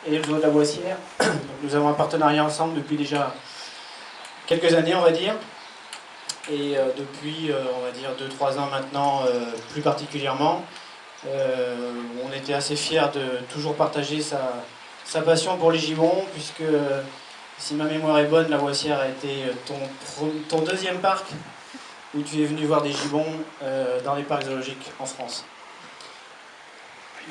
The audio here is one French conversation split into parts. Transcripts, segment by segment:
et le zoo de la Boissière. Donc, nous avons un partenariat ensemble depuis déjà quelques années, on va dire. Et depuis, on va dire, 2-3 ans maintenant, plus particulièrement, on était assez fiers de toujours partager sa passion pour les gibbons, puisque, si ma mémoire est bonne, la Boissière a été ton deuxième parc où tu es venu voir des gibbons dans les parcs zoologiques en France.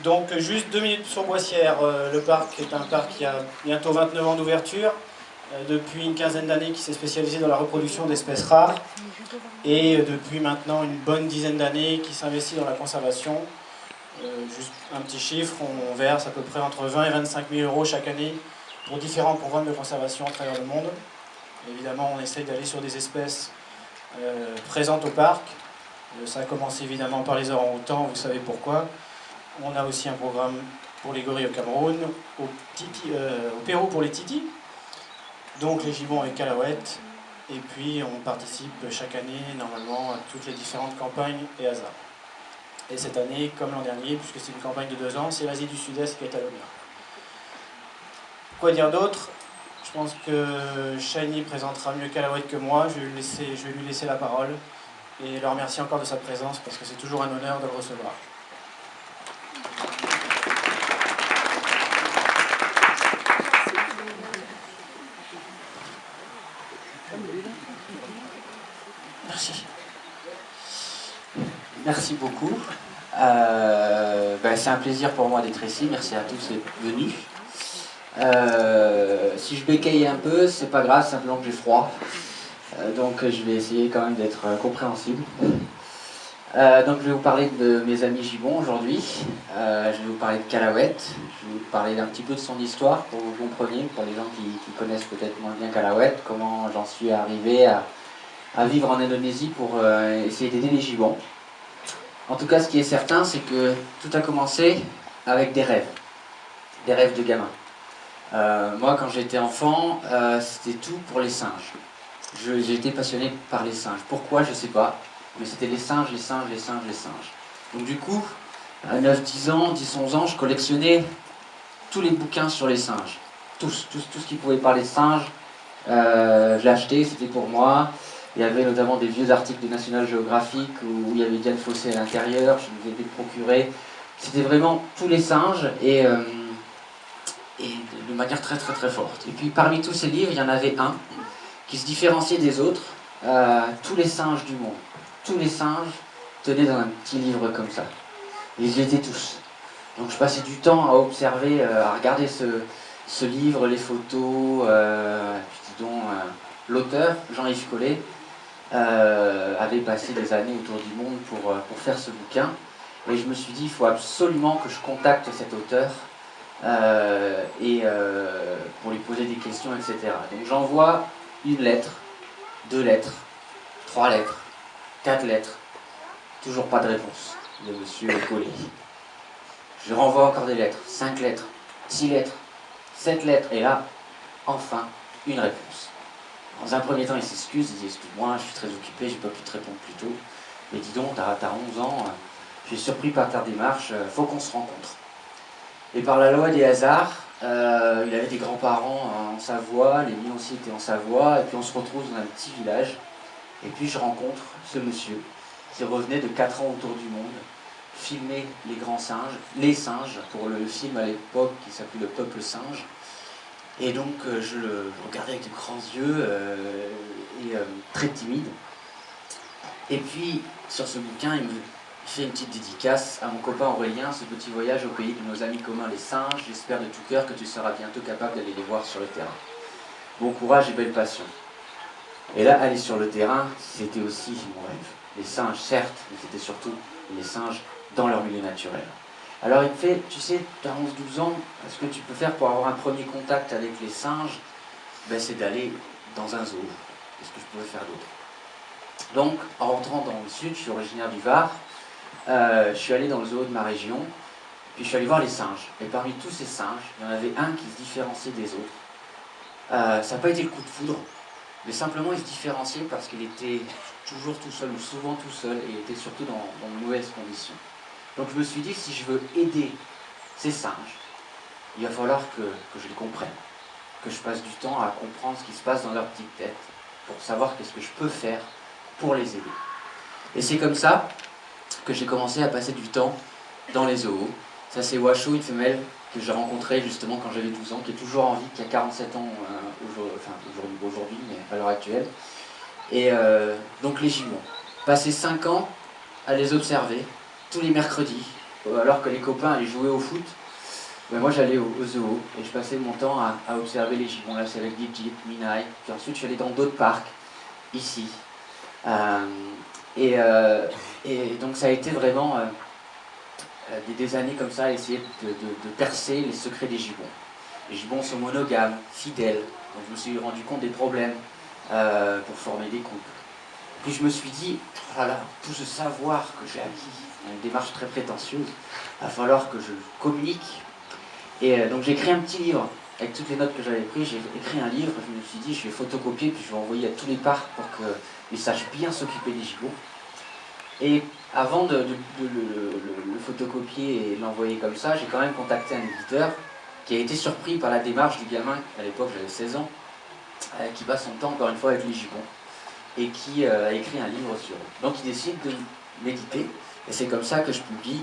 Donc juste 2 minutes sur Boissière. Le parc est un parc qui a bientôt 29 ans d'ouverture, depuis une quinzaine d'années qui s'est spécialisé dans la reproduction d'espèces rares, et depuis maintenant une bonne dizaine d'années qui s'investit dans la conservation. Juste un petit chiffre, on verse à peu près entre 20 et 25 000 euros chaque année pour différents programmes de conservation à travers le monde. Évidemment, on essaye d'aller sur des espèces présentes au parc. Ça a commencé évidemment par les orang-outans, vous savez pourquoi. On a aussi un programme pour les gorilles au Cameroun, au Pérou pour les titis, donc les gibbons et cacahuètes. Et puis on participe chaque année normalement à toutes les différentes campagnes et hasards. Et cette année, comme l'an dernier, puisque c'est une campagne de 2 ans, c'est l'Asie du Sud-Est qui est à l'honneur. Quoi dire d'autre? Je pense que Shiny présentera mieux cacahuètes que moi. Je vais lui laisser la parole et le remercier encore de sa présence parce que c'est toujours un honneur de le recevoir. Merci. Merci beaucoup. C'est un plaisir pour moi d'être ici. Merci à tous d'être venus. Si je bécaye un peu, c'est pas grave, simplement que j'ai froid. Donc je vais essayer quand même d'être compréhensible. Donc je vais vous parler de mes amis gibbons aujourd'hui. Je vais vous parler de Cacahuète. Je vais vous parler d'un petit peu de son histoire pour que vous compreniez, pour les gens qui connaissent peut-être moins bien Cacahuète, comment j'en suis arrivé à vivre en Indonésie pour essayer d'aider les gibbons. En tout cas, ce qui est certain, c'est que tout a commencé avec des rêves de gamin. Moi, quand j'étais enfant, c'était tout pour les singes. J'ai été passionné par les singes. Pourquoi, je ne sais pas, mais c'était les singes, les singes, les singes, les singes. Donc du coup, à 9-10 ans, 10-11 ans, je collectionnais tous les bouquins sur les singes. Tout ce qui pouvait parler de singes, je l'ai acheté, c'était pour moi. Il y avait notamment des vieux articles de National Geographic où il y avait Diane Fossé à l'intérieur, je les ai procurés. C'était vraiment tous les singes et de manière très très très forte. Et puis parmi tous ces livres, il y en avait un qui se différenciait des autres. Tous les singes du monde, tous les singes tenaient dans un petit livre comme ça. Et ils étaient tous. Donc je passais du temps à observer, à regarder ce livre, les photos, l'auteur, Jean-Yves Collet, avait passé des années autour du monde pour faire ce bouquin. Et je me suis dit, il faut absolument que je contacte cet auteur pour lui poser des questions, etc. Donc j'envoie une lettre, 2 lettres, 3 lettres, 4 lettres. Toujours pas de réponse de monsieur Collet. Je renvoie encore des lettres, 5 lettres, 6 lettres, 7 lettres, et là, enfin, une réponse. Dans un premier temps, il s'excuse, il dit « Excuse-moi, je suis très occupé, j'ai pas pu te répondre plus tôt. Mais dis donc, t'as 11 ans, je suis surpris par ta démarche, faut qu'on se rencontre. » Et par la loi des hasards, il avait des grands-parents en Savoie, les miens aussi étaient en Savoie, et puis on se retrouve dans un petit village. Et puis je rencontre ce monsieur qui revenait de 4 ans autour du monde, filmer les grands singes, les singes, pour le film à l'époque qui s'appelait Le Peuple Singe. Et donc je le regardais avec de grands yeux très timide. Et puis sur ce bouquin, il me fait une petite dédicace à mon copain Aurélien, ce petit voyage au pays de nos amis communs les singes. J'espère de tout cœur que tu seras bientôt capable d'aller les voir sur le terrain. Bon courage et belle passion. Et là, aller sur le terrain, c'était aussi mon rêve. Les singes, certes, mais c'était surtout les singes dans leur milieu naturel. Alors il me fait, tu sais, tu as 11-12 ans, ce que tu peux faire pour avoir un premier contact avec les singes, c'est d'aller dans un zoo. Qu'est-ce que je pouvais faire d'autre? Donc, en rentrant dans le sud, je suis originaire du Var, je suis allé dans le zoo de ma région, puis je suis allé voir les singes. Et parmi tous ces singes, il y en avait un qui se différenciait des autres. Ça n'a pas été le coup de foudre, mais simplement il se différenciait parce qu'il était toujours tout seul, ou souvent tout seul, et il était surtout dans de mauvaises conditions. Donc je me suis dit, si je veux aider ces singes, il va falloir que je les comprenne, que je passe du temps à comprendre ce qui se passe dans leur petite tête, pour savoir qu'est-ce que je peux faire pour les aider. Et c'est comme ça que j'ai commencé à passer du temps dans les zoos. Ça c'est Washo, une femelle que j'ai rencontrée justement quand j'avais 12 ans, qui est toujours en vie, qui a 47 ans aujourd'hui, mais à l'heure actuelle. Et donc les gibbons. Passer 5 ans à les observer, tous les mercredis, alors que les copains allaient jouer au foot. Ben moi j'allais au zoo et je passais mon temps à observer les gibbons. Là c'est avec Digit, Minai, puis ensuite je suis allé dans d'autres parcs, ici. Et donc ça a été vraiment des années comme ça à essayer de percer les secrets des gibbons. Les gibbons sont monogames, fidèles, donc je me suis rendu compte des problèmes pour former des couples. Puis je me suis dit, voilà, tout ce savoir que j'ai acquis, une démarche très prétentieuse, il va falloir que je communique. Et donc j'ai écrit un petit livre, avec toutes les notes que j'avais prises, j'ai écrit un livre, je me suis dit, je vais photocopier, puis je vais envoyer à tous les parcs pour qu'ils sachent bien s'occuper des gibbons. Et avant de le photocopier et l'envoyer comme ça, j'ai quand même contacté un éditeur qui a été surpris par la démarche du gamin, à l'époque j'avais 16 ans, qui passe son temps encore une fois avec les gibbons, et qui a écrit un livre sur eux. Donc il décide de m'éditer, et c'est comme ça que je publie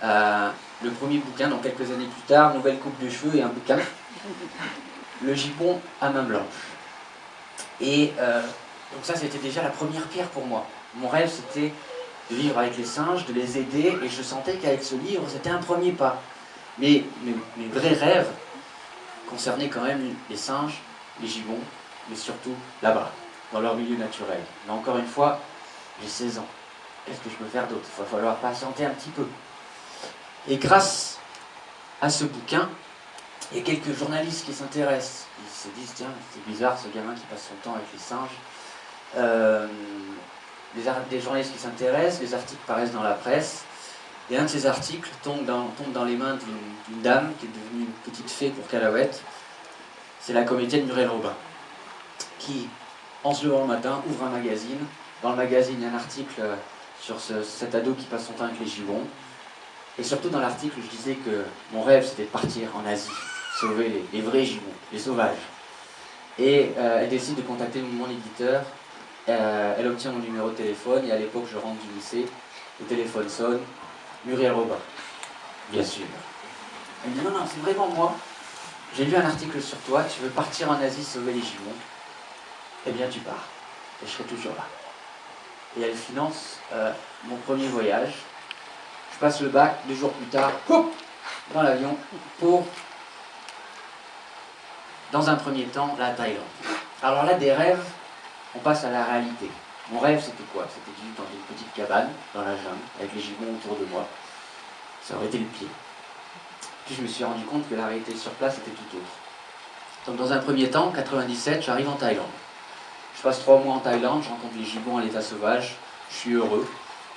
le premier bouquin, donc quelques années plus tard, nouvelle coupe de cheveux et un bouquin, Le gibbon à main blanche. Et donc ça c'était déjà la première pierre pour moi. Mon rêve c'était de vivre avec les singes, de les aider, et je sentais qu'avec ce livre c'était un premier pas. Mais mes vrais rêves concernaient quand même les singes, les gibbons, mais surtout là-bas, dans leur milieu naturel. Mais encore une fois, j'ai 16 ans. Qu'est-ce que je peux faire d'autre? Il va falloir patienter un petit peu. Et grâce à ce bouquin, il y a quelques journalistes qui s'intéressent. Ils se disent, tiens, c'est bizarre ce gamin qui passe son temps avec les singes. Des journalistes qui s'intéressent, les articles paraissent dans la presse. Et un de ces articles tombe dans les mains d'une dame qui est devenue une petite fée pour Calouette. C'est la comédienne Muriel Robin, qui, en se levant le matin, ouvre un magazine. Dans le magazine, il y a un article sur cet ado qui passe son temps avec les gibbons. Et surtout dans l'article, je disais que mon rêve, c'était de partir en Asie, sauver les vrais gibbons, les sauvages. Et elle décide de contacter mon éditeur. Elle obtient mon numéro de téléphone, et à l'époque, je rentre du lycée. Le téléphone sonne. Muriel Robin, bien sûr. Elle me dit, non, c'est vraiment moi. J'ai lu un article sur toi, tu veux partir en Asie sauver les gibbons. Eh bien, tu pars. Et je serai toujours là. Et elle finance mon premier voyage. Je passe le bac, 2 jours plus tard, dans l'avion, pour, dans un premier temps, la Thaïlande. Alors là, des rêves, on passe à la réalité. Mon rêve, c'était quoi? C'était de vivre dans une petite cabane, dans la jungle, avec les gibbons autour de moi. Ça aurait été le pied. Puis je me suis rendu compte que la réalité sur place était tout autre. Donc dans un premier temps, en 97, j'arrive en Thaïlande. Je passe 3 mois en Thaïlande, je rencontre les gibbons à l'état sauvage, je suis heureux.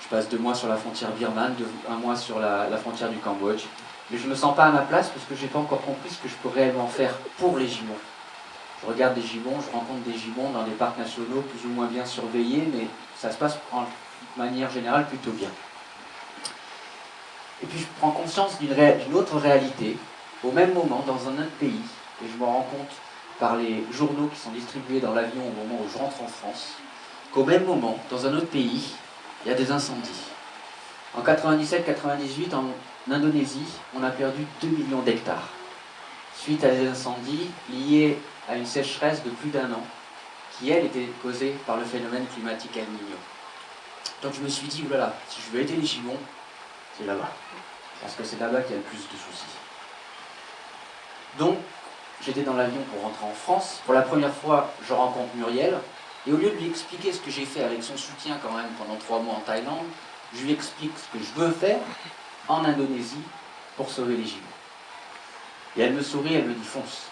Je passe 2 mois sur la frontière birmane, 1 mois sur la frontière du Cambodge. Mais je ne me sens pas à ma place parce que je n'ai pas encore compris ce que je peux réellement faire pour les gibbons. Je regarde des gibbons, je rencontre des gibbons dans des parcs nationaux plus ou moins bien surveillés, mais ça se passe en manière générale plutôt bien. Et puis je prends conscience d'une autre réalité, au même moment, dans un autre pays, et je me rends compte par les journaux qui sont distribués dans l'avion au moment où je rentre en France, qu'au même moment, dans un autre pays, il y a des incendies. En 97-98, en Indonésie, on a perdu 2 millions d'hectares, suite à des incendies liés à une sécheresse de plus d'1 an, qui, elle, était causée par le phénomène climatique El Niño. Donc je me suis dit, oulala, si je veux aider les gibbons, c'est là-bas. Parce que c'est là-bas qu'il y a le plus de soucis. Donc, j'étais dans l'avion pour rentrer en France. Pour la première fois, je rencontre Muriel. Et au lieu de lui expliquer ce que j'ai fait avec son soutien quand même pendant 3 mois en Thaïlande, je lui explique ce que je veux faire en Indonésie pour sauver les gibbons. Et elle me sourit, elle me dit, fonce,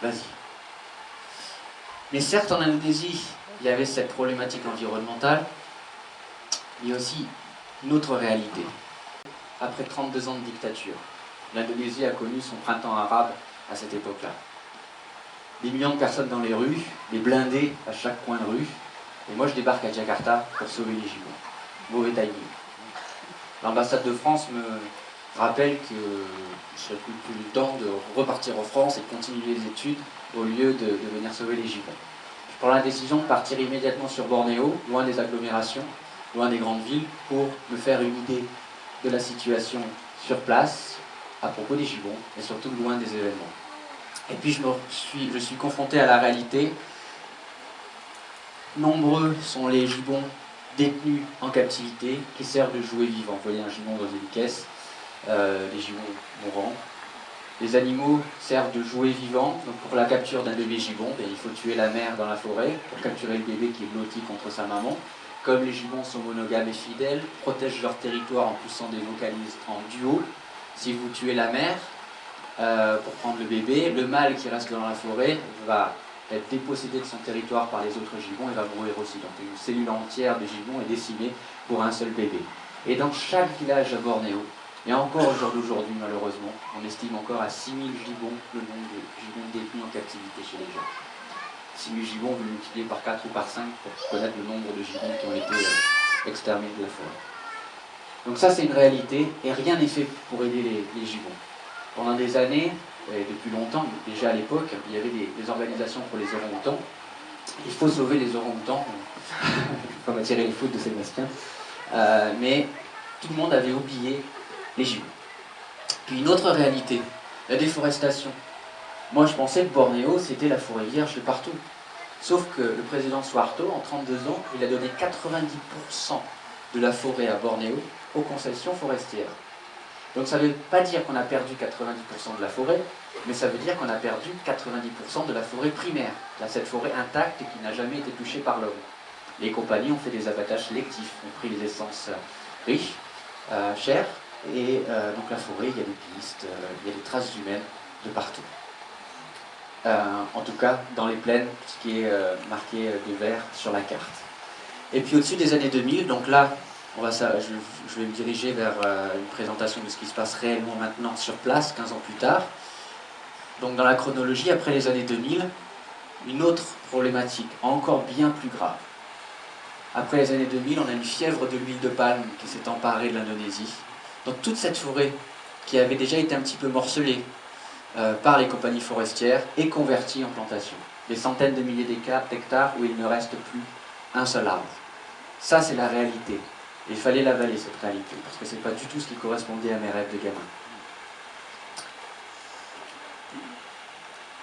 vas-y. Mais certes, en Indonésie, il y avait cette problématique environnementale, il y a aussi une autre réalité. Après 32 ans de dictature, l'Indonésie a connu son printemps arabe à cette époque-là. Des millions de personnes dans les rues, des blindés à chaque coin de rue, et moi je débarque à Jakarta pour sauver les gibbons. Mauvais timing. L'ambassade de France rappelle que je serais plus le temps de repartir en France et de continuer les études au lieu de venir sauver les gibbons. Je prends la décision de partir immédiatement sur Bornéo, loin des agglomérations, loin des grandes villes, pour me faire une idée de la situation sur place, à propos des gibbons, et surtout loin des événements. Et puis je suis confronté à la réalité. Nombreux sont les gibbons détenus en captivité, qui servent de jouets vivants. Vous voyez un gibbon dans une caisse, les gibbons mourants. Les animaux servent de jouets vivants. Donc pour la capture d'un bébé gibbon, il faut tuer la mère dans la forêt pour capturer le bébé qui est blotti contre sa maman. Comme les gibbons sont monogames et fidèles, protègent leur territoire en poussant des vocalises en duo. Si vous tuez la mère pour prendre le bébé, le mâle qui reste dans la forêt va être dépossédé de son territoire par les autres gibbons et va mourir aussi. Donc une cellule entière de gibbons est décimée pour un seul bébé. Et dans chaque village à Bornéo, et encore au jour d'aujourd'hui malheureusement, on estime encore à 6000 gibbons le nombre de gibbons détenus en captivité chez les gens. 6000 gibbons, vous multipliez par 4 ou par 5 pour connaître le nombre de gibbons qui ont été exterminés de la forêt. Donc ça c'est une réalité et rien n'est fait pour aider les gibbons. Pendant des années, et depuis longtemps, déjà à l'époque, il y avait des organisations pour les orang-outans. Il faut sauver les orang-outans, il ne faut pas m'attirer les foudres de Sébastien, mais tout le monde avait oublié les gibbons. Puis une autre réalité, la déforestation. Moi je pensais que Bornéo c'était la forêt vierge de partout. Sauf que le président Suharto, en 32 ans, il a donné 90% de la forêt à Bornéo aux concessions forestières. Donc ça ne veut pas dire qu'on a perdu 90% de la forêt, mais ça veut dire qu'on a perdu 90% de la forêt primaire, cette forêt intacte et qui n'a jamais été touchée par l'homme. Les compagnies ont fait des abattages sélectifs, ont pris les essences riches, chères, et donc la forêt, il y a des pistes, il y a des traces humaines de partout. En tout cas, dans les plaines, ce qui est marqué de vert sur la carte. Et puis au-dessus des années 2000, donc là, je vais me diriger vers une présentation de ce qui se passe réellement maintenant sur place, 15 ans plus tard. Donc dans la chronologie, après les années 2000, une autre problématique, encore bien plus grave. Après les années 2000, on a une fièvre de l'huile de palme qui s'est emparée de l'Indonésie. Donc toute cette forêt, qui avait déjà été un petit peu morcelée par les compagnies forestières, est convertie en plantation. Des centaines de milliers d'hectares où il ne reste plus un seul arbre. Ça, c'est la réalité. Il fallait l'avaler, cette réalité, parce que ce n'est pas du tout ce qui correspondait à mes rêves de gamin.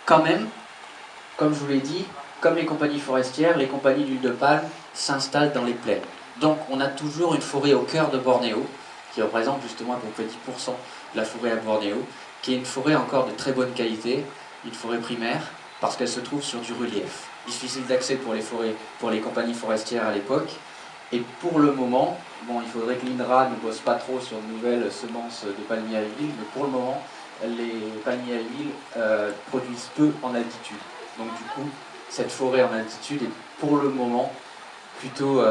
Quand même, comme je vous l'ai dit, comme les compagnies forestières, les compagnies d'huile de palme s'installent dans les plaines. Donc on a toujours une forêt au cœur de Bornéo, qui représente justement à peu près 10% de la forêt à Bornéo, qui est une forêt encore de très bonne qualité, une forêt primaire, parce qu'elle se trouve sur du relief. Difficile d'accès pour les compagnies forestières à l'époque. Et pour le moment, bon, il faudrait que l'INRA ne bosse pas trop sur de nouvelles semences de palmiers à huile, mais pour le moment, les palmiers à huile produisent peu en altitude. Donc du coup, cette forêt en altitude est pour le moment plutôt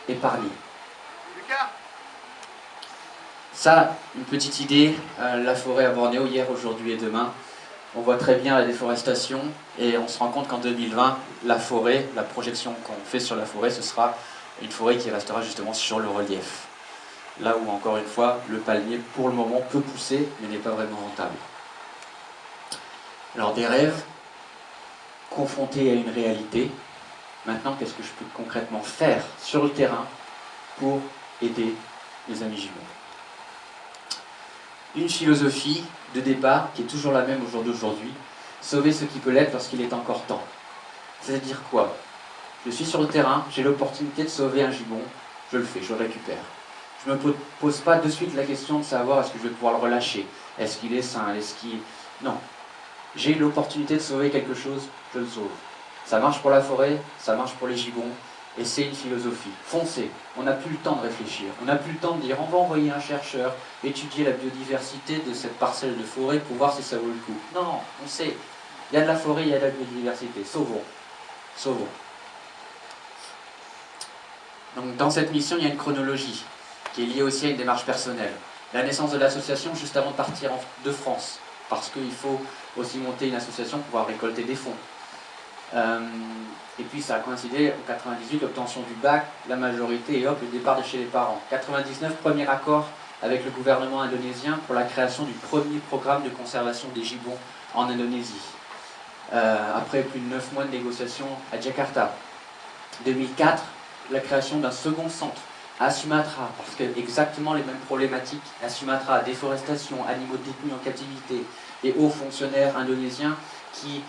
épargnée. Ça, une petite idée, la forêt à Bornéo, hier, aujourd'hui et demain, on voit très bien la déforestation et on se rend compte qu'en 2020, la forêt, la projection qu'on fait sur la forêt, ce sera une forêt qui restera justement sur le relief. Là où, encore une fois, le palmier, pour le moment, peut pousser, mais n'est pas vraiment rentable. Alors, des rêves confrontés à une réalité. Maintenant, qu'est-ce que je peux concrètement faire sur le terrain pour aider les amis gibbons? Une philosophie de départ qui est toujours la même au jour d'aujourd'hui, sauver ce qui peut l'être lorsqu'il est encore temps. C'est-à-dire quoi? Je suis sur le terrain, j'ai l'opportunité de sauver un gibbon, je le fais, je le récupère. Je ne me pose pas de suite la question de savoir est-ce que je vais pouvoir le relâcher, est-ce qu'il est sain, est-ce qu'il... Non. J'ai l'opportunité de sauver quelque chose, je le sauve. Ça marche pour la forêt, ça marche pour les gibbons, et c'est une philosophie. Foncez, on n'a plus le temps de réfléchir, on n'a plus le temps de dire on va envoyer un chercheur étudier la biodiversité de cette parcelle de forêt pour voir si ça vaut le coup. Non, on sait, il y a de la forêt, il y a de la biodiversité, sauvons, sauvons. Donc dans cette mission, il y a une chronologie qui est liée aussi à une démarche personnelle. La naissance de l'association juste avant de partir de France, parce qu'il faut aussi monter une association pour pouvoir récolter des fonds. Et puis ça a coïncidé en 98, l'obtention du bac, la majorité et hop, le départ de chez les parents. 99, premier accord avec le gouvernement indonésien pour la création du premier programme de conservation des gibbons en Indonésie. Après plus de 9 mois de négociations à Jakarta. 2004, la création d'un second centre à Sumatra, parce que exactement les mêmes problématiques à Sumatra, déforestation, animaux détenus en captivité et hauts fonctionnaires indonésiens qui,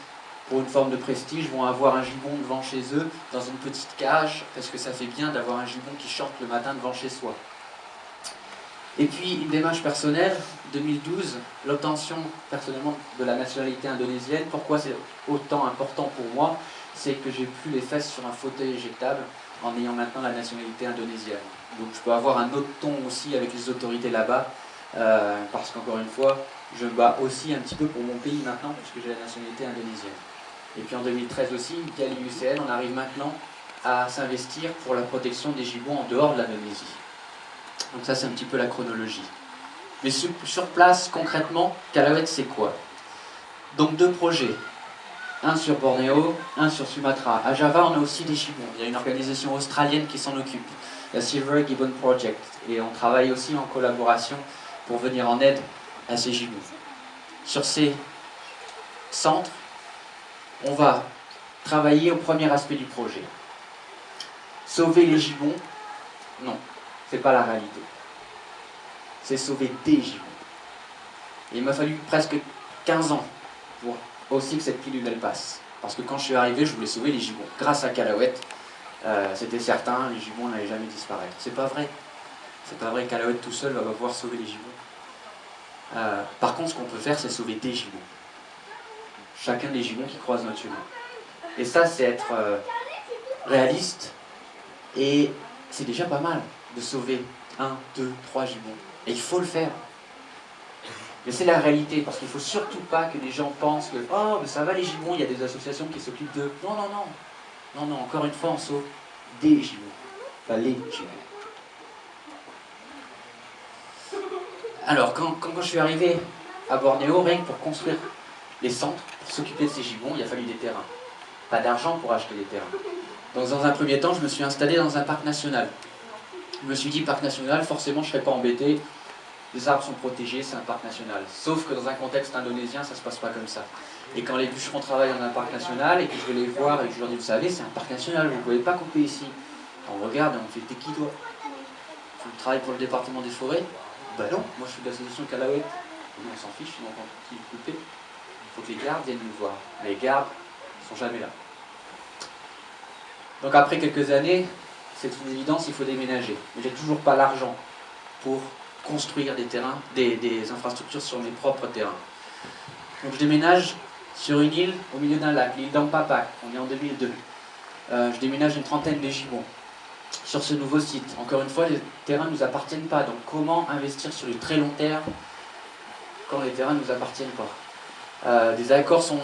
pour une forme de prestige, vont avoir un gibbon devant chez eux, dans une petite cage, parce que ça fait bien d'avoir un gibbon qui chante le matin devant chez soi. Et puis, une démarche personnelle, 2012, l'obtention personnellement de la nationalité indonésienne. Pourquoi c'est autant important pour moi? C'est que j'ai plus les fesses sur un fauteuil éjectable en ayant maintenant la nationalité indonésienne. Donc je peux avoir un autre ton aussi avec les autorités là-bas, parce qu'encore une fois, je me bats aussi un petit peu pour mon pays maintenant, puisque j'ai la nationalité indonésienne. Et puis en 2013 aussi, via l'IUCN, on arrive maintenant à s'investir pour la protection des gibbons en dehors de l'Indonésie. Donc ça, c'est un petit peu la chronologie. Mais sur place, concrètement, Calauet, c'est quoi? Donc 2 projets. Un sur Bornéo, un sur Sumatra. À Java, on a aussi des gibbons. Il y a une organisation australienne qui s'en occupe, la Silver Gibbon Project. Et on travaille aussi en collaboration pour venir en aide à ces gibbons. Sur ces centres, on va travailler au premier aspect du projet. Sauver les gibbons, non, c'est pas la réalité. C'est sauver des gibbons. Et il m'a fallu presque 15 ans pour aussi que cette pilule elle passe. Parce que quand je suis arrivé, je voulais sauver les gibbons. Grâce à Calauet, c'était certain, les gibbons n'allaient jamais disparaître. C'est pas vrai. C'est pas vrai, Calauet tout seul va pas pouvoir sauver les gibbons. Par contre, ce qu'on peut faire, c'est sauver des gibbons. Chacun des gibbons qui croisent notre chemin. Et ça, c'est être réaliste. Et c'est déjà pas mal de sauver 1, 2, 3 gibbons. Et il faut le faire. Mais c'est la réalité, parce qu'il ne faut surtout pas que les gens pensent que « Oh, mais ça va les gibbons, il y a des associations qui s'occupent d'eux. » Non, non, non. Non, non, encore une fois, on sauve des gibbons, pas les gibbons. Alors, quand je suis arrivé à Bornéo, rien que pour construire les centres, pour s'occuper de ces gibbons, il a fallu des terrains. Pas d'argent pour acheter des terrains. Donc dans un premier temps, je me suis installé dans un parc national. Je me suis dit, parc national, forcément je ne serais pas embêté. Les arbres sont protégés, c'est un parc national. Sauf que dans un contexte indonésien, ça ne se passe pas comme ça. Et quand les bûcherons travaillent dans un parc national, et que je vais les voir, et que je leur dis, vous savez, c'est un parc national, vous ne pouvez pas couper ici. On regarde et on fait, t'es qui toi? Tu travailles pour le département des forêts? Ben non, moi je suis de l'association Calauet. On s'en fiche, on entend qui couper. Il faut que les gardes viennent nous voir. Mais les gardes ne sont jamais là. Donc après quelques années, c'est une évidence, il faut déménager. Mais j'ai toujours pas l'argent pour construire des terrains, des infrastructures sur mes propres terrains. Donc je déménage sur une île au milieu d'un lac, l'île d'Ampapak, on est en 2002. Je déménage une trentaine de gibbons sur ce nouveau site. Encore une fois, les terrains ne nous appartiennent pas, donc comment investir sur le très long terme quand les terrains ne nous appartiennent pas? Des accords sont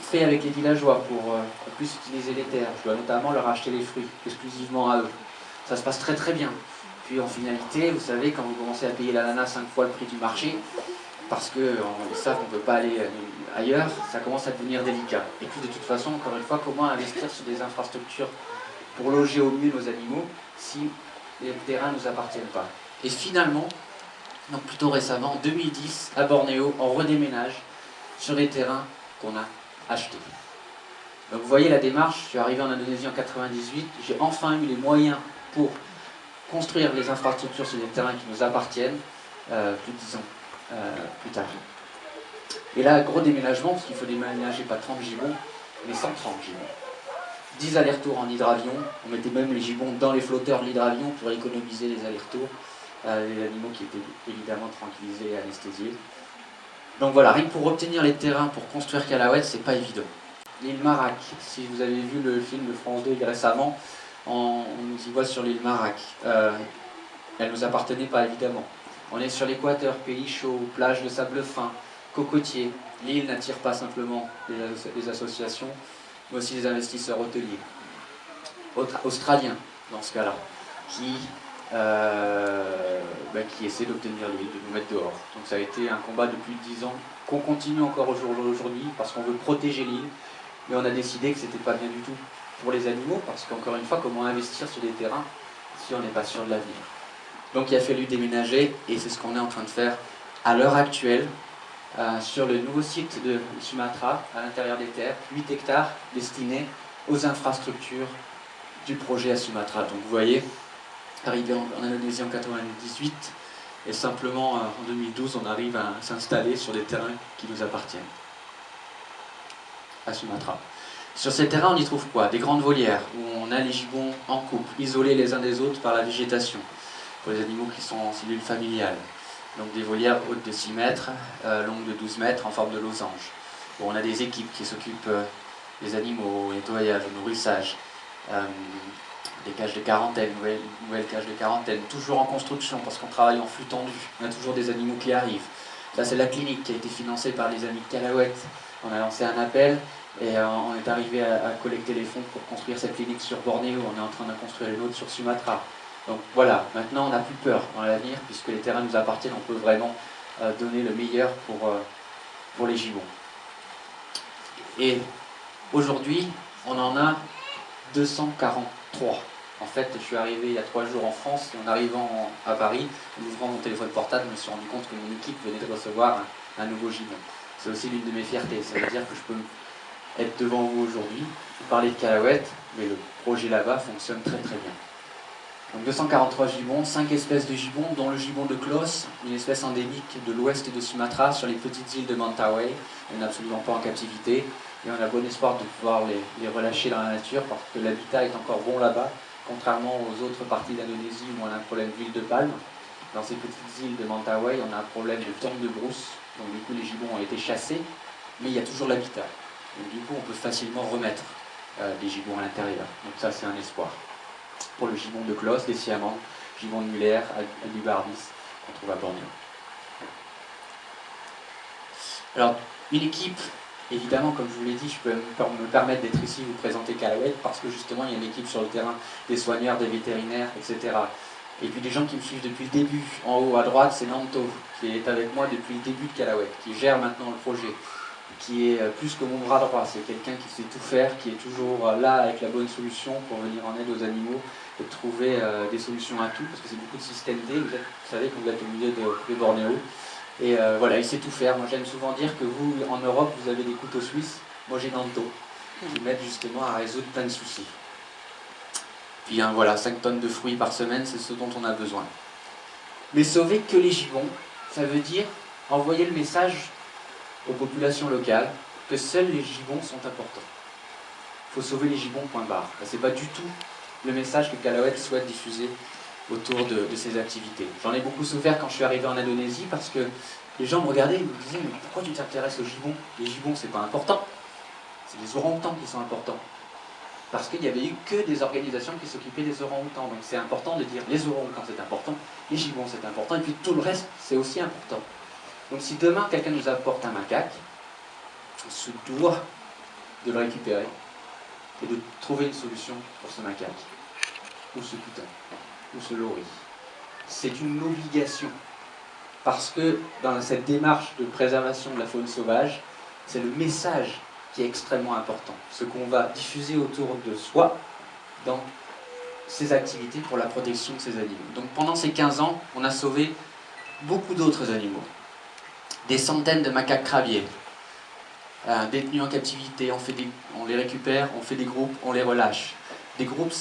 faits avec les villageois pour qu'on puisse utiliser les terres. Je dois notamment leur acheter les fruits, exclusivement à eux. Ça se passe très très bien. Puis en finalité, vous savez, quand vous commencez à payer l'ananas 5 fois le prix du marché, parce qu'ils savent qu'on ne peut pas aller ailleurs, ça commence à devenir délicat. Et puis de toute façon, encore une fois, comment investir sur des infrastructures pour loger au mieux nos animaux si les terrains ne nous appartiennent pas? Et finalement, donc plutôt récemment, en 2010, à Bornéo, on redéménage sur les terrains qu'on a achetés. Donc vous voyez la démarche, je suis arrivé en Indonésie en 98, j'ai enfin eu les moyens pour construire les infrastructures sur des terrains qui nous appartiennent, plus de 10 ans plus tard. Et là, gros déménagement, parce qu'il faut déménager pas 30 gibbons, mais 130 gibbons. 10 allers-retours en hydravion, on mettait même les gibbons dans les flotteurs de l'hydravion pour économiser les allers-retours, les animaux qui étaient évidemment tranquillisés et anesthésiés. Donc voilà, rien que pour obtenir les terrains pour construire Calauet, c'est pas évident. L'île Marac, si vous avez vu le film de France 2 récemment, on nous y voit sur l'île Marac. Elle ne nous appartenait pas évidemment. On est sur l'équateur, pays chaud, plage de sable fin, cocotiers. L'île n'attire pas simplement les associations, mais aussi les investisseurs hôteliers. Australiens, dans ce cas-là, qui essaient d'obtenir l'île, de nous mettre dehors. Donc ça a été un combat depuis 10 ans, qu'on continue encore aujourd'hui, parce qu'on veut protéger l'île, mais on a décidé que c'était pas bien du tout pour les animaux, parce qu'encore une fois, comment investir sur des terrains si on n'est pas sûr de l'avenir? Donc il a fallu déménager, et c'est ce qu'on est en train de faire à l'heure actuelle, sur le nouveau site de Sumatra, à l'intérieur des terres, 8 hectares destinés aux infrastructures du projet à Sumatra. Donc vous voyez, arrivé en Indonésie en 1998, et simplement en 2012, on arrive à s'installer sur des terrains qui nous appartiennent, à Sumatra. Sur ces terrains, on y trouve quoi? Des grandes volières, où on a les gibbons en couple, isolés les uns des autres par la végétation, pour les animaux qui sont en cellule familiale. Donc des volières hautes de 6 mètres, longues de 12 mètres, en forme de losange. Bon, on a des équipes qui s'occupent des animaux, au nettoyage, au nourrissage, des cages de quarantaine, nouvelles cages de quarantaine, toujours en construction parce qu'on travaille en flux tendu, on a toujours des animaux qui arrivent. Là c'est la clinique qui a été financée par les amis de Calahuète. On a lancé un appel et on est arrivé à collecter les fonds pour construire cette clinique sur Bornéo. On est en train de construire une autre sur Sumatra. Donc voilà, maintenant on n'a plus peur dans l'avenir puisque les terrains nous appartiennent, on peut vraiment donner le meilleur pour les gibbons. Et aujourd'hui, on en a 243. En fait, je suis arrivé il y a 3 jours en France, et en arrivant à Paris, en ouvrant mon téléphone portable, je me suis rendu compte que mon équipe venait de recevoir un nouveau gibbon. C'est aussi l'une de mes fiertés, ça veut dire que je peux être devant vous aujourd'hui, vous parler de Calahuète, mais le projet là-bas fonctionne très très bien. Donc 243 gibbons, 5 espèces de gibbons, dont le gibbon de Klaus, une espèce endémique de l'ouest de Sumatra, sur les petites îles de Mentawai. On n'est absolument pas en captivité, et on a bon espoir de pouvoir les relâcher dans la nature, parce que l'habitat est encore bon là-bas, contrairement aux autres parties d'Indonésie où on a un problème d'huile de palme. Dans ces petites îles de Mentawai, on a un problème de tourne de brousse, donc du coup les gibbons ont été chassés, mais il y a toujours l'habitat. Donc du coup on peut facilement remettre des gibbons à l'intérieur, donc ça c'est un espoir. Pour le gibbon de Klaus, des siamans, gibbon de Muller, Albibardis, qu'on trouve à Bornéo. Alors, une équipe, évidemment, comme je vous l'ai dit, je peux me permettre d'être ici, vous présenter Calahuète, parce que justement, il y a une équipe sur le terrain, des soigneurs, des vétérinaires, etc. Et puis des gens qui me suivent depuis le début. En haut à droite, c'est Nanto, qui est avec moi depuis le début de Calahuète, qui gère maintenant le projet, qui est plus que mon bras droit. C'est quelqu'un qui sait tout faire, qui est toujours là avec la bonne solution pour venir en aide aux animaux et trouver des solutions à tout, parce que c'est beaucoup de système D, vous savez, quand vous êtes au milieu de Bornéo. Et voilà, il sait tout faire. Moi j'aime souvent dire que vous, en Europe, vous avez des couteaux suisses, moi j'ai Nanto, qui m'aide justement à résoudre plein de soucis. Puis voilà, 5 tonnes de fruits par semaine, c'est ce dont on a besoin. Mais sauver que les gibbons, ça veut dire envoyer le message aux populations locales que seuls les gibbons sont importants. Il faut sauver les gibbons, point barre. C'est pas du tout le message que Calahuète souhaite diffuser autour de ses activités. J'en ai beaucoup souffert quand je suis arrivé en Indonésie parce que les gens me regardaient et me disaient « Mais pourquoi tu t'intéresses aux gibbons? Les gibbons, c'est pas important. C'est les orang-outans qui sont importants. » Parce qu'il n'y avait eu que des organisations qui s'occupaient des orang-outans. Donc c'est important de dire les orang-outans c'est important, les gibbons c'est important, et puis tout le reste c'est aussi important. Donc si demain quelqu'un nous apporte un macaque, on se doit de le récupérer et de trouver une solution pour ce macaque, ou ce putain, ou ce lori. C'est une obligation, parce que dans cette démarche de préservation de la faune sauvage, c'est le message qui est extrêmement important, ce qu'on va diffuser autour de soi dans ces activités pour la protection de ces animaux. Donc pendant ces 15 ans, on a sauvé beaucoup d'autres animaux. Des centaines de macaques crabiers, détenus en captivité, on les récupère, on fait des groupes, on les relâche. Des groupes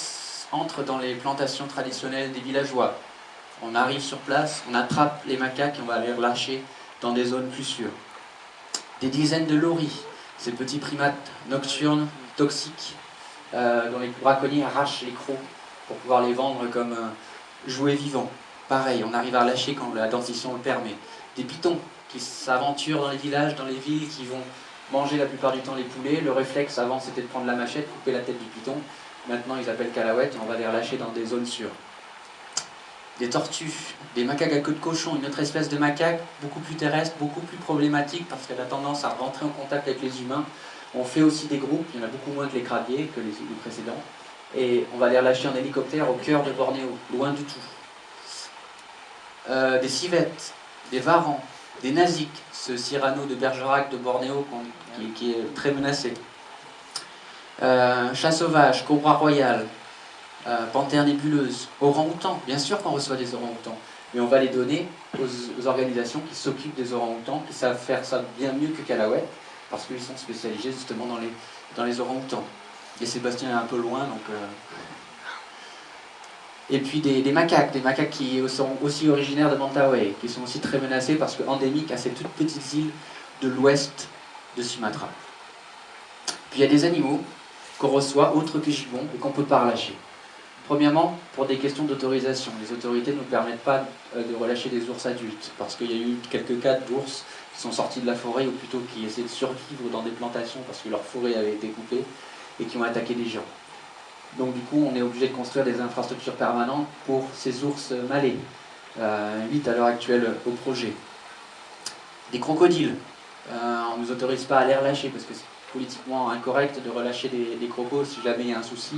entrent dans les plantations traditionnelles des villageois. On arrive sur place, on attrape les macaques et on va les relâcher dans des zones plus sûres. Des dizaines de loris, ces petits primates nocturnes, toxiques, dont les braconniers arrachent les crocs pour pouvoir les vendre comme jouets vivants. Pareil, on arrive à relâcher quand la dentition le permet. Des pitons qui s'aventurent dans les villages, dans les villes, qui vont manger la plupart du temps les poulets. Le réflexe avant c'était de prendre la machette, couper la tête du piton. Maintenant ils appellent Calahuète et on va les relâcher dans des zones sûres. Des tortues, des macaques à queue de cochon, une autre espèce de macaque, beaucoup plus terrestre, beaucoup plus problématique parce qu'elle a tendance à rentrer en contact avec les humains. On fait aussi des groupes, il y en a beaucoup moins que les crabiers, que les précédents. Et on va les relâcher en hélicoptère au cœur de Bornéo, loin du tout. Des civettes, des varans, des nasiques, ce Cyrano de Bergerac de Bornéo qui est très menacé. Chat sauvage, cobra royal, panthères nébuleuses, orang-outans. Bien sûr qu'on reçoit des orang-outans, mais on va les donner aux organisations qui s'occupent des orang-outans, qui savent faire ça bien mieux que Calaouet, parce qu'ils sont spécialisés justement dans les orang-outans. Et Sébastien est un peu loin, donc... Et puis des macaques qui sont aussi originaires de Mentawai, qui sont aussi très menacés parce qu'endémiques à ces toutes petites îles de l'ouest de Sumatra. Puis il y a des animaux qu'on reçoit autres que gibbons et qu'on ne peut pas relâcher. Premièrement, pour des questions d'autorisation. Les autorités ne nous permettent pas de relâcher des ours adultes, parce qu'il y a eu quelques cas d'ours qui sont sortis de la forêt, ou plutôt qui essaient de survivre dans des plantations parce que leur forêt avait été coupée, et qui ont attaqué des gens. Donc du coup, on est obligé de construire des infrastructures permanentes pour ces ours malais. 8 à l'heure actuelle au projet. Des crocodiles. On ne nous autorise pas à les relâcher parce que c'est politiquement incorrect de relâcher des crocos si jamais il y a un souci.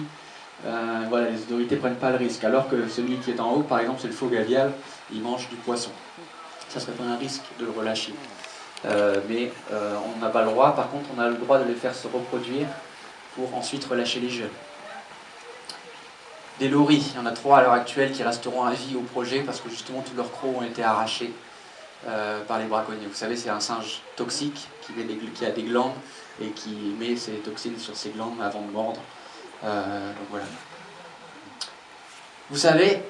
Voilà, les autorités ne prennent pas le risque. Alors que celui qui est en haut, par exemple, c'est le faux gavial, il mange du poisson. Ça serait pas un risque de le relâcher. Mais on n'a pas le droit. Par contre, on a le droit de les faire se reproduire pour ensuite relâcher les jeunes. Des loris, il y en a 3 à l'heure actuelle qui resteront à vie au projet parce que justement tous leurs crocs ont été arrachés par les braconniers. Vous savez, c'est un singe toxique qui a des glandes et qui met ses toxines sur ses glandes avant de mordre. Donc voilà. Vous savez,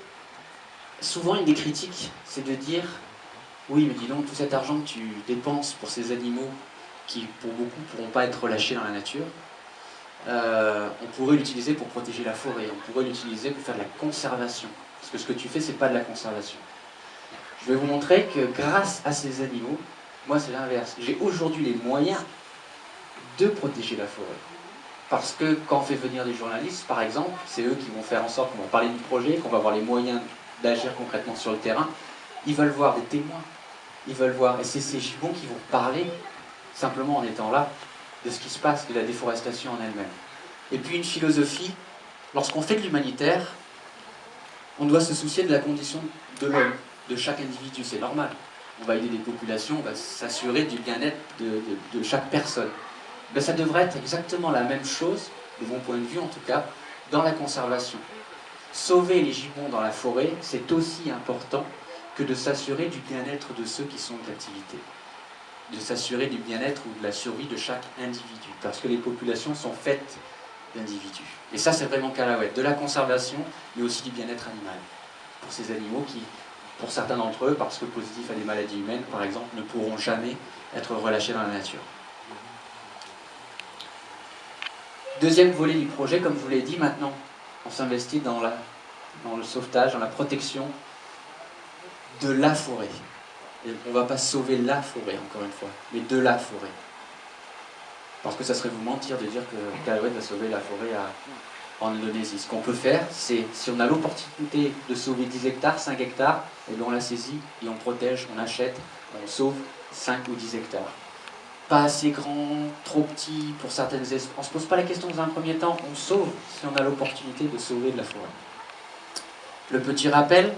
souvent une des critiques, c'est de dire « Oui, mais dis donc, tout cet argent que tu dépenses pour ces animaux qui, pour beaucoup, ne pourront pas être relâchés dans la nature, on pourrait l'utiliser pour protéger la forêt, on pourrait l'utiliser pour faire de la conservation. Parce que ce que tu fais, c'est pas de la conservation. » Je vais vous montrer que grâce à ces animaux, moi c'est l'inverse. J'ai aujourd'hui les moyens de protéger la forêt. Parce que quand on fait venir des journalistes, par exemple, c'est eux qui vont faire en sorte qu'on va parler du projet, qu'on va avoir les moyens d'agir concrètement sur le terrain. Ils veulent voir des témoins. Ils veulent voir, et c'est ces gibbons qui vont parler, simplement en étant là, de ce qui se passe, de la déforestation en elle-même. Et puis une philosophie, lorsqu'on fait de l'humanitaire, on doit se soucier de la condition de l'homme, de chaque individu, c'est normal. On va aider des populations, on va s'assurer du bien-être de chaque personne. Ben, ça devrait être exactement la même chose, de mon point de vue en tout cas, dans la conservation. Sauver les gibbons dans la forêt, c'est aussi important que de s'assurer du bien-être de ceux qui sont en captivité. De s'assurer du bien-être ou de la survie de chaque individu. Parce que les populations sont faites d'individus. Et ça, c'est vraiment Calaouet. De la conservation, mais aussi du bien-être animal. Pour ces animaux qui, pour certains d'entre eux, parce que positifs à des maladies humaines, par exemple, ne pourront jamais être relâchés dans la nature. Deuxième volet du projet, comme je vous l'ai dit, maintenant, on s'investit dans le sauvetage, dans la protection de la forêt. Et on ne va pas sauver la forêt, encore une fois, mais de la forêt. Parce que ça serait vous mentir de dire que Calaouet va sauver la forêt en Indonésie. Ce qu'on peut faire, c'est, si on a l'opportunité de sauver 10 hectares, 5 hectares, et bien on la saisit et on protège, on achète, on sauve 5 ou 10 hectares. Pas assez grand, trop petit pour certaines espèces. On ne se pose pas la question dans un premier temps, on sauve si on a l'opportunité de sauver de la forêt. Le petit rappel,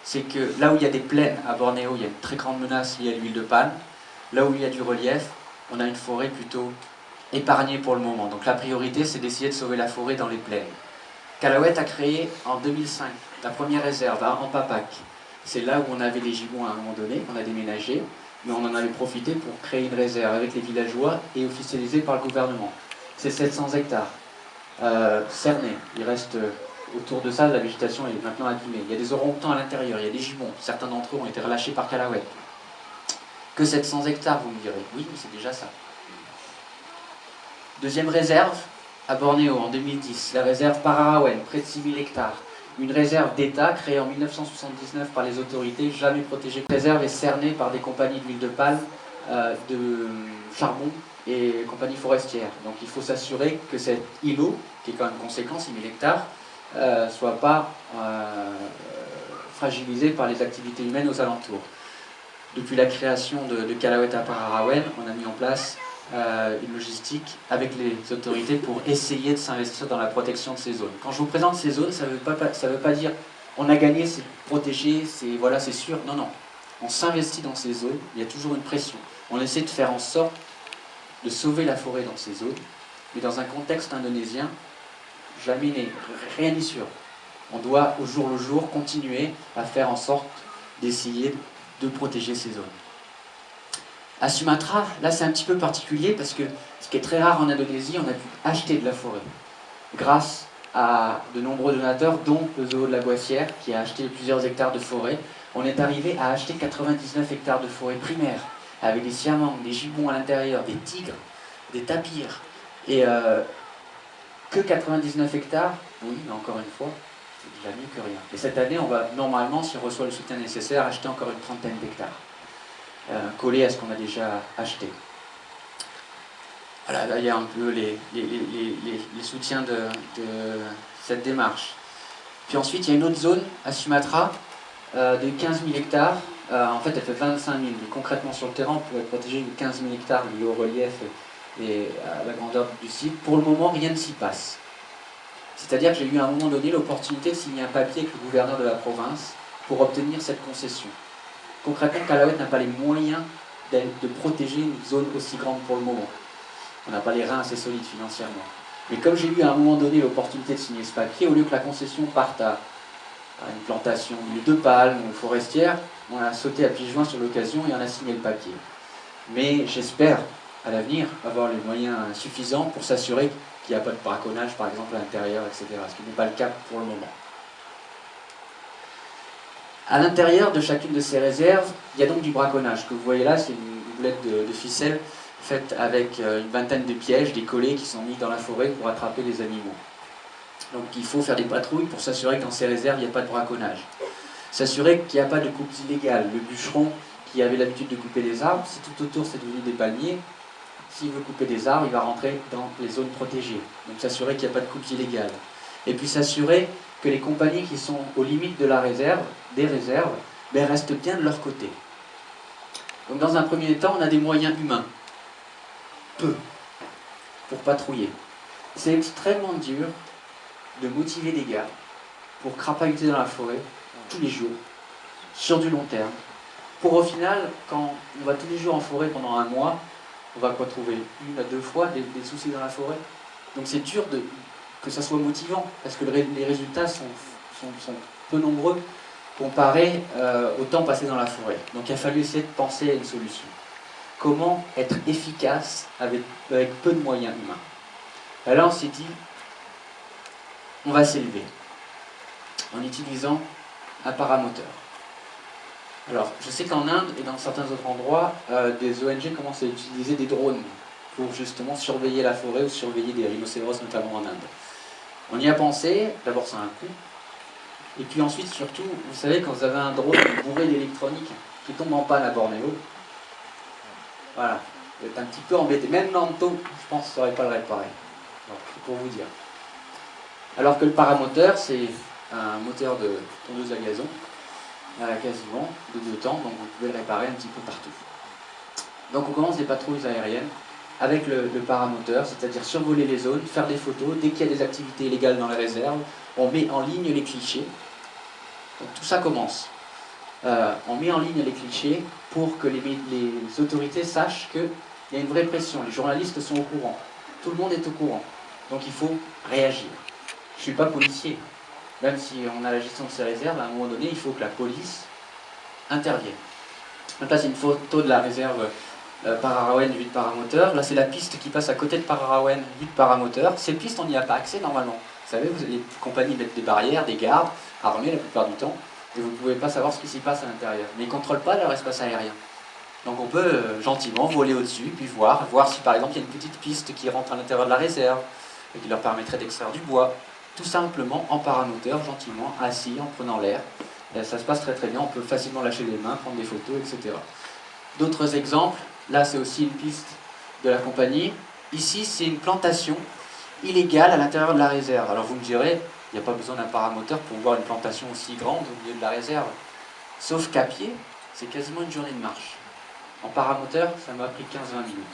c'est que là où il y a des plaines à Bornéo, il y a une très grande menace liée à l'huile de palme. Là où il y a du relief, on a une forêt plutôt épargnée pour le moment. Donc la priorité, c'est d'essayer de sauver la forêt dans les plaines. Calaouet a créé en 2005 la première réserve à Ampapac. C'est là où on avait les gibbons à un moment donné, on a déménagé, mais on en avait profité pour créer une réserve avec les villageois et officialisée par le gouvernement. C'est 700 hectares. Cerné, il reste autour de ça, la végétation est maintenant abîmée. Il y a des orang-outans à l'intérieur, il y a des gibbons. Certains d'entre eux ont été relâchés par Calaouet. Que 700 hectares, vous me direz. Oui, mais c'est déjà ça. Deuxième réserve, à Bornéo, en 2010, la réserve Pararawen, près de 6000 hectares. Une réserve d'État créée en 1979 par les autorités, jamais protégée. La réserve est cernée par des compagnies d'huile de palme, de charbon et compagnies forestières. Donc il faut s'assurer que cet îlot, qui est quand même conséquent, 6000 hectares, soit pas fragilisé par les activités humaines aux alentours. Depuis la création de Calaouet à Pararawen, on a mis en place une logistique avec les autorités pour essayer de s'investir dans la protection de ces zones. Quand je vous présente ces zones, ça ne veut pas dire on a gagné, c'est protégé, voilà, c'est sûr. Non, non. On s'investit dans ces zones, il y a toujours une pression. On essaie de faire en sorte de sauver la forêt dans ces zones, mais dans un contexte indonésien jamais rien n'est sûr. On doit au jour le jour continuer à faire en sorte d'essayer de protéger ces zones. À Sumatra, là c'est un petit peu particulier parce que ce qui est très rare en Indonésie, on a pu acheter de la forêt. Grâce à de nombreux donateurs, dont le Zoo de la Boissière, qui a acheté plusieurs hectares de forêt, on est arrivé à acheter 99 hectares de forêt primaire, avec des siamangs, des gibbons à l'intérieur, des tigres, des tapirs. Et que 99 hectares, oui, mais encore une fois, c'est déjà mieux que rien. Et cette année, on va normalement, si on reçoit le soutien nécessaire, acheter encore une trentaine d'hectares, collés à ce qu'on a déjà acheté. Voilà, là il y a un peu les soutiens de cette démarche. Puis ensuite, il y a une autre zone à Sumatra de 15 000 hectares. En fait, elle fait 25 000, mais concrètement sur le terrain, on pourrait protéger 15 000 hectares liés au relief et à la grandeur du site. Pour le moment, rien ne s'y passe. C'est-à-dire que j'ai eu à un moment donné l'opportunité de signer un papier avec le gouverneur de la province pour obtenir cette concession. Concrètement, Callawet n'a pas les moyens de protéger une zone aussi grande pour le moment. On n'a pas les reins assez solides financièrement. Mais comme j'ai eu à un moment donné l'opportunité de signer ce papier, au lieu que la concession parte à une plantation de palmes ou forestière, on a sauté à pieds joints sur l'occasion et on a signé le papier. Mais j'espère, à l'avenir, avoir les moyens suffisants pour s'assurer qu'il n'y a pas de braconnage, par exemple, à l'intérieur, etc. Ce qui n'est pas le cas pour le moment. À l'intérieur de chacune de ces réserves, il y a donc du braconnage. Ce que vous voyez là, c'est une boulette de ficelle faite avec une vingtaine de pièges, des collets qui sont mis dans la forêt pour attraper les animaux. Donc il faut faire des patrouilles pour s'assurer que dans ces réserves, il n'y a pas de braconnage. S'assurer qu'il n'y a pas de coupes illégales. Le bûcheron qui avait l'habitude de couper des arbres, si tout autour c'est devenu des palmiers, s'il veut couper des arbres, il va rentrer dans les zones protégées. Donc s'assurer qu'il n'y a pas de coupes illégales. Et puis s'assurer que les compagnies qui sont aux limites de la réserve, des réserves, restent bien de leur côté. Donc dans un premier temps, on a des moyens humains. Peu. Pour patrouiller. C'est extrêmement dur de motiver des gars pour crapahuter dans la forêt tous les jours, sur du long terme. Pour au final, quand on va tous les jours en forêt pendant un mois, on va quoi trouver 1 à 2 fois des soucis dans la forêt. Donc c'est dur que ça soit motivant, parce que les résultats sont peu nombreux comparés au temps passé dans la forêt. Donc il a fallu essayer de penser à une solution. Comment être efficace avec peu de moyens humains. Alors on s'est dit, on va s'élever en utilisant un paramoteur. Alors, je sais qu'en Inde et dans certains autres endroits, des ONG commencent à utiliser des drones pour justement surveiller la forêt ou surveiller des rhinocéros, notamment en Inde. On y a pensé, d'abord ça a un coût, et puis ensuite surtout, vous savez, quand vous avez un drone bourré d'électronique qui tombe en panne à Bornéo, voilà, vous êtes un petit peu embêté. Même Nanto, je pense, ne saurait pas le réparer. C'est pour vous dire. Alors que le paramoteur, c'est un moteur de tondeuse à gazon, quasiment, de 2 temps, donc vous pouvez le réparer un petit peu partout. Donc on commence des patrouilles aériennes avec le paramoteur, c'est-à-dire survoler les zones, faire des photos, dès qu'il y a des activités illégales dans les réserves, on met en ligne les clichés. Donc tout ça commence. On met en ligne les clichés pour que les autorités sachent qu'il y a une vraie pression, les journalistes sont au courant, tout le monde est au courant, donc il faut réagir. Je ne suis pas policier, même si on a la gestion de ces réserves, à un moment donné, il faut que la police intervienne. Donc là, c'est une photo de la réserve Pararawen vue de paramoteur. Là, c'est la piste qui passe à côté de Pararawen vue de paramoteur. Ces pistes, on n'y a pas accès normalement. Vous savez, les compagnies mettent des barrières, des gardes, armés la plupart du temps, et vous ne pouvez pas savoir ce qui s'y passe à l'intérieur. Mais ils ne contrôlent pas leur espace aérien. Donc on peut gentiment voler au-dessus, puis voir si par exemple il y a une petite piste qui rentre à l'intérieur de la réserve, et qui leur permettrait d'extraire du bois. Tout simplement en paramoteur, gentiment, assis, en prenant l'air. Ça se passe très très bien, on peut facilement lâcher les mains, prendre des photos, etc. D'autres exemples, là c'est aussi une piste de la compagnie. Ici c'est une plantation illégale à l'intérieur de la réserve. Alors vous me direz, il n'y a pas besoin d'un paramoteur pour voir une plantation aussi grande au milieu de la réserve. Sauf qu'à pied, c'est quasiment une journée de marche. En paramoteur, ça m'a pris 15-20 minutes.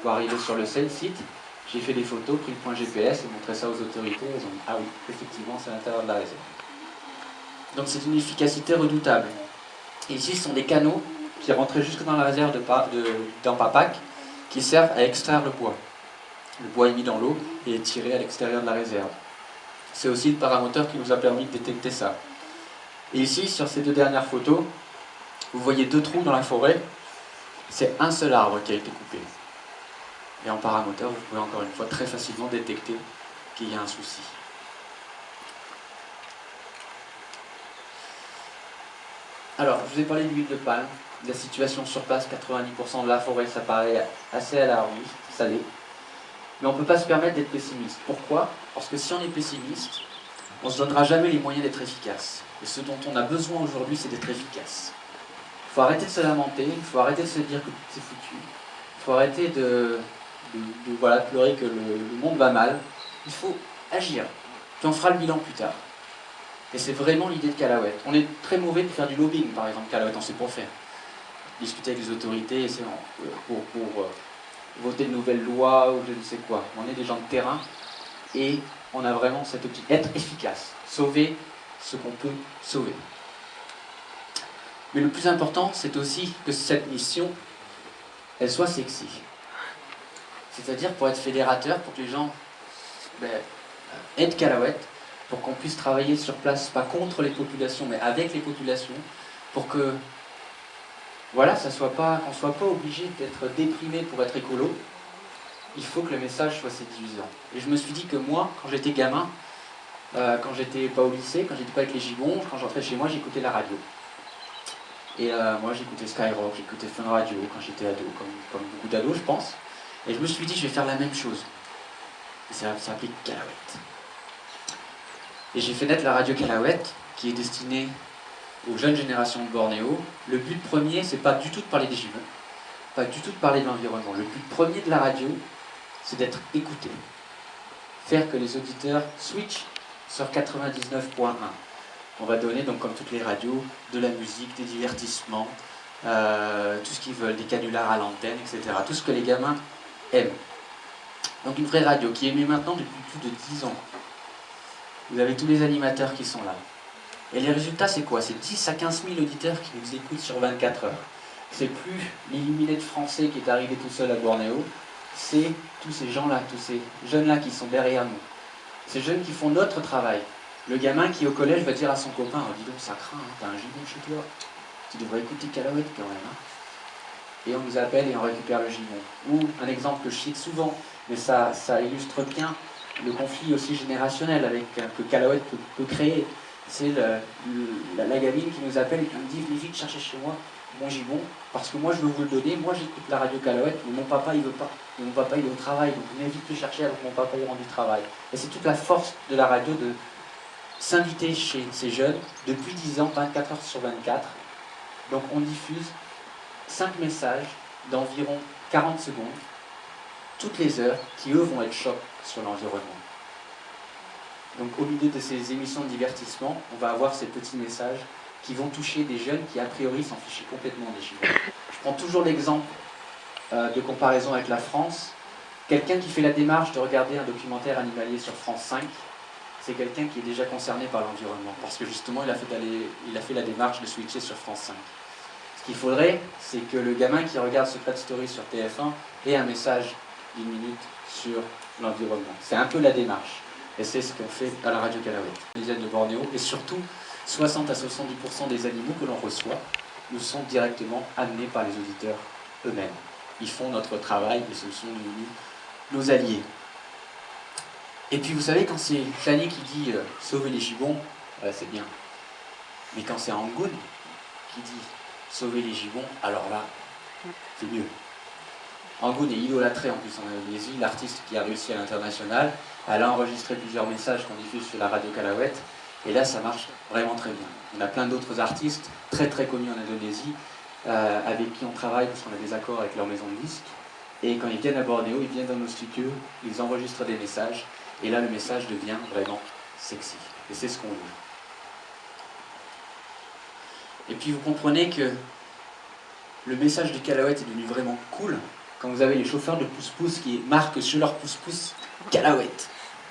Pour arriver sur le site, j'ai fait des photos, pris le point GPS et montré ça aux autorités. Elles ont dit, ah oui, effectivement, c'est à l'intérieur de la réserve. Donc c'est une efficacité redoutable. Et ici, ce sont des canaux qui rentraient jusque dans la réserve d'Ampapak, qui servent à extraire le bois. Le bois est mis dans l'eau et est tiré à l'extérieur de la réserve. C'est aussi le paramoteur qui nous a permis de détecter ça. Et ici, sur ces deux dernières photos, vous voyez deux trous dans la forêt. C'est un seul arbre qui a été coupé. Et en paramoteur, vous pouvez encore une fois très facilement détecter qu'il y a un souci. Alors, je vous ai parlé de l'huile de palme, de la situation sur place, 90% de la forêt, ça paraît assez alarmiste, ça l'est. Mais on ne peut pas se permettre d'être pessimiste. Pourquoi? Parce que si on est pessimiste, on ne se donnera jamais les moyens d'être efficace. Et ce dont on a besoin aujourd'hui, c'est d'être efficace. Il faut arrêter de se lamenter, il faut arrêter de se dire que c'est foutu. Il faut arrêter de pleurer que le monde va mal. Il faut agir. Puis on fera le bilan plus tard. Et c'est vraiment l'idée de Callawet. On est très mauvais pour faire du lobbying, par exemple. Callawet, on sait pas faire. Discuter avec les autorités pour voter de nouvelles lois ou je ne sais quoi. On est des gens de terrain et on a vraiment cette optique. Être efficace. Sauver ce qu'on peut sauver. Mais le plus important, c'est aussi que cette mission, elle soit sexy. C'est-à-dire pour être fédérateur, pour que les gens aident Callawet, pour qu'on puisse travailler sur place, pas contre les populations, mais avec les populations, pour que, voilà, qu'on ne soit pas obligé d'être déprimé pour être écolo. Il faut que le message soit séduisant. Et je me suis dit que moi, quand j'étais gamin, quand j'étais pas au lycée, quand j'étais pas avec les gibbons, quand j'entrais chez moi, j'écoutais la radio. Et moi, j'écoutais Skyrock, j'écoutais Fun Radio quand j'étais ado, comme beaucoup d'ados, je pense. Et je me suis dit, je vais faire la même chose. Et ça s'appelait Callawet. Et j'ai fait naître la radio Callawet, qui est destinée aux jeunes générations de Bornéo. Le but premier, c'est pas du tout de parler des gibbons, pas du tout de parler de l'environnement. Le but premier de la radio, c'est d'être écouté. Faire que les auditeurs switchent sur 99.1. On va donner, donc comme toutes les radios, de la musique, des divertissements, tout ce qu'ils veulent, des canulars à l'antenne, etc. Tout ce que les gamins aiment. Donc une vraie radio qui est émise maintenant depuis plus de 10 ans. Vous avez tous les animateurs qui sont là. Et les résultats, c'est quoi? C'est 10 à 15 000 auditeurs qui nous écoutent sur 24 heures. C'est plus l'illuminate français qui est arrivé tout seul à Bornéo, c'est tous ces gens-là, tous ces jeunes-là qui sont derrière nous. Ces jeunes qui font notre travail. Le gamin qui au collège va dire à son copain, oh, dis donc ça craint, hein, t'as un gibbon chez toi, tu devrais écouter Callawet quand même. Hein. Et on nous appelle et on récupère le gibbon. Ou un exemple que je cite souvent, mais ça illustre bien le conflit aussi générationnel que Callawet peut créer. C'est la gamine qui nous appelle et qui nous dit, venez vite chercher chez moi mon gibbon, parce que moi je veux vous le donner, moi j'écoute la radio Callawet, mais mon papa il veut pas, et mon papa il est au travail, donc venez vite le chercher alors que mon papa il rend du travail. Et c'est toute la force de la radio de s'inviter chez ces jeunes, depuis 10 ans, 24 heures sur 24. Donc on diffuse 5 messages d'environ 40 secondes, toutes les heures, qui eux vont être choc sur l'environnement. Donc au milieu de ces émissions de divertissement, on va avoir ces petits messages qui vont toucher des jeunes qui a priori s'en fichaient complètement des gibbons. Je prends toujours l'exemple de comparaison avec la France. Quelqu'un qui fait la démarche de regarder un documentaire animalier sur France 5, c'est quelqu'un qui est déjà concerné par l'environnement, parce que justement il a fait la démarche de switcher sur France 5. Ce qu'il faudrait, c'est que le gamin qui regarde Secret Story sur TF1 ait un message d'1 minute sur l'environnement. C'est un peu la démarche. Et c'est ce qu'on fait à la radio Callawet, les aides de Bornéo, et surtout 60 à 70% des animaux que l'on reçoit nous sont directement amenés par les auditeurs eux-mêmes. Ils font notre travail et ce sont devenus nos alliés. Et puis vous savez, quand c'est Chani qui dit sauver les gibbons, c'est bien. Mais quand c'est Angoun qui dit sauver les gibbons, alors là, c'est mieux. Angoun est idolâtrée en plus en Indonésie, l'artiste qui a réussi à l'international. Elle a enregistré plusieurs messages qu'on diffuse sur la radio Callawet, et là ça marche vraiment très bien. On a plein d'autres artistes très très connus en Indonésie, avec qui on travaille parce qu'on a des accords avec leur maison de disques, et quand ils viennent à Bornéo, ils viennent dans nos studios, ils enregistrent des messages, et là le message devient vraiment sexy, et c'est ce qu'on veut. Et puis vous comprenez que le message de Callawet est devenu vraiment cool quand vous avez les chauffeurs de pouce-pouce qui marquent sur leur pouce-pouce Callawet,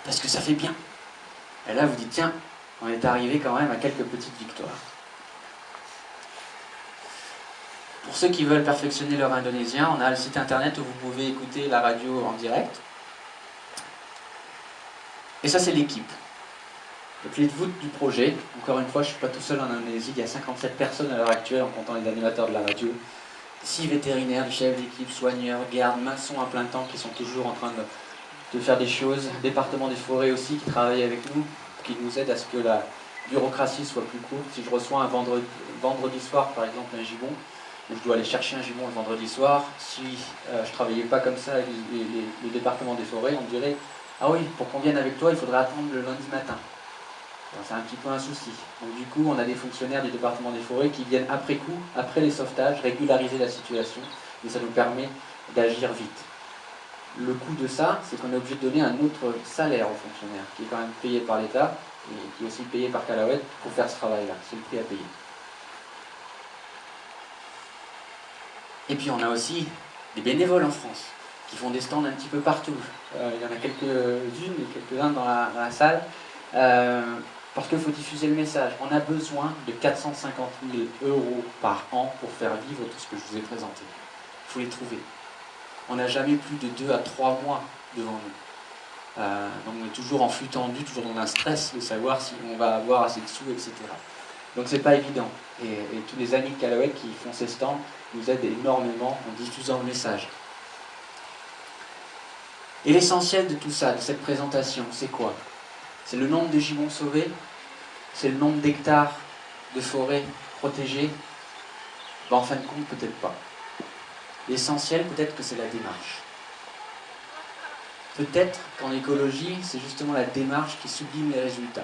parce que ça fait bien. Et là vous dites, tiens, on est arrivé quand même à quelques petites victoires. Pour ceux qui veulent perfectionner leur indonésien, on a le site internet où vous pouvez écouter la radio en direct. Et ça c'est l'équipe. Le clé de voûte du projet, encore une fois, je ne suis pas tout seul en Indonésie, il y a 57 personnes à l'heure actuelle en comptant les animateurs de la radio, 6 vétérinaires, des chefs d'équipe, soigneurs, gardes, maçons à plein temps qui sont toujours en train de faire des choses, département des forêts aussi qui travaille avec nous, qui nous aide à ce que la bureaucratie soit plus courte. Si je reçois un vendredi soir par exemple un gibbon, où je dois aller chercher un gibbon le vendredi soir, si je ne travaillais pas comme ça avec les départements des forêts, on me dirait « Ah oui, pour qu'on vienne avec toi, il faudrait attendre le lundi matin ». C'est un petit peu un souci. Donc du coup, on a des fonctionnaires du département des forêts qui viennent après coup, après les sauvetages, régulariser la situation, et ça nous permet d'agir vite. Le coût de ça, c'est qu'on est obligé de donner un autre salaire aux fonctionnaires, qui est quand même payé par l'État, et qui est aussi payé par Callawet pour faire ce travail-là. C'est le prix à payer. Et puis on a aussi des bénévoles en France, qui font des stands un petit peu partout. Il y en a quelques-unes et quelques-uns dans la salle. Parce qu'il faut diffuser le message. On a besoin de 450 000 € par an pour faire vivre tout ce que je vous ai présenté. Il faut les trouver. On n'a jamais plus de 2 à 3 mois devant nous. Donc on est toujours en flux tendu, toujours dans un stress de savoir si on va avoir assez de sous, etc. Donc c'est pas évident. Et tous les amis de Callawet qui font ces stands nous aident énormément en diffusant le message. Et l'essentiel de tout ça, de cette présentation, c'est quoi? C'est le nombre de gibbons sauvés, c'est le nombre d'hectares de forêts protégées. En fin de compte, peut-être pas. L'essentiel, peut-être que c'est la démarche. Peut-être qu'en écologie, c'est justement la démarche qui sublime les résultats.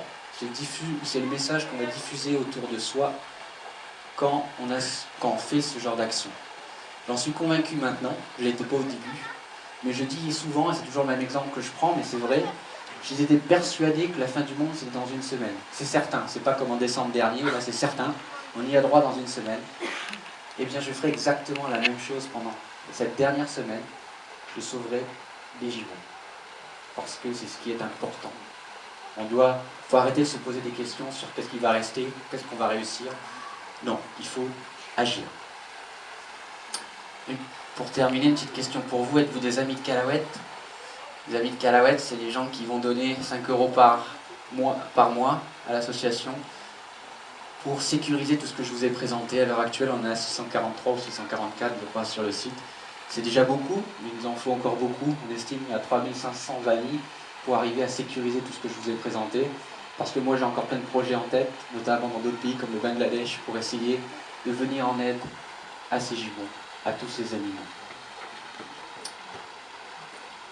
C'est le message qu'on va diffuser autour de soi quand on fait ce genre d'action. J'en suis convaincu maintenant, je ne l'étais pas au début, mais je dis souvent, et c'est toujours le même exemple que je prends, mais c'est vrai, j'étais persuadé que la fin du monde c'était dans une semaine. C'est certain, c'est pas comme en décembre dernier, là c'est certain, on y a droit dans une semaine. Eh bien je ferai exactement la même chose pendant cette dernière semaine, je sauverai des gibbons. Parce que c'est ce qui est important. Faut arrêter de se poser des questions sur qu'est-ce qui va rester, qu'est-ce qu'on va réussir. Non, il faut agir. Et pour terminer, une petite question pour vous, êtes-vous des amis de Callawet? Les amis de Callawet, c'est les gens qui vont donner 5 € par mois à l'association pour sécuriser tout ce que je vous ai présenté. À l'heure actuelle, on est à 643 ou 644, je crois, sur le site. C'est déjà beaucoup, mais il nous en faut encore beaucoup. On estime à 3500 amis pour arriver à sécuriser tout ce que je vous ai présenté. Parce que moi, j'ai encore plein de projets en tête, notamment dans d'autres pays comme le Bangladesh, pour essayer de venir en aide à ces gibbons, à tous ces animaux.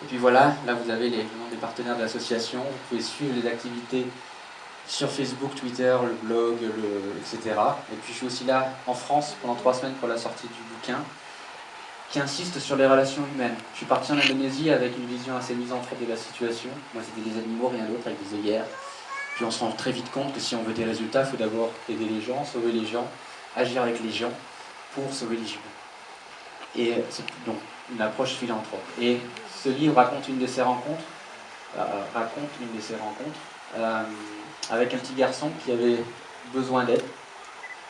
Et puis voilà, là vous avez les noms des partenaires de l'association. Vous pouvez suivre les activités sur Facebook, Twitter, le blog, etc. Et puis je suis aussi là en France pendant 3 semaines pour la sortie du bouquin qui insiste sur les relations humaines. Je suis parti en Indonésie avec une vision assez misanthrope de la situation. Moi c'était des animaux, rien d'autre, avec des œillères. Puis on se rend très vite compte que si on veut des résultats, il faut d'abord aider les gens, sauver les gens, agir avec les gens pour sauver les gibbons. Et c'est donc une approche philanthrope. Et ce livre raconte une de ces rencontres, avec un petit garçon qui avait besoin d'aide,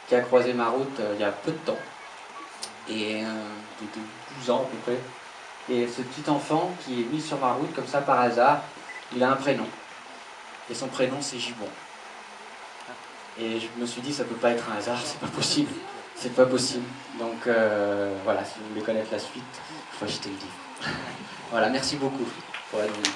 qui a croisé ma route il y a peu de temps, et de 12 ans à peu près. Et ce petit enfant qui est mis sur ma route comme ça par hasard, il a un prénom. Et son prénom c'est Gibbon. Et je me suis dit ça peut pas être un hasard, c'est pas possible. C'est pas possible. Donc voilà, si vous voulez connaître la suite, il faut acheter le livre. Voilà, merci beaucoup pour être venu.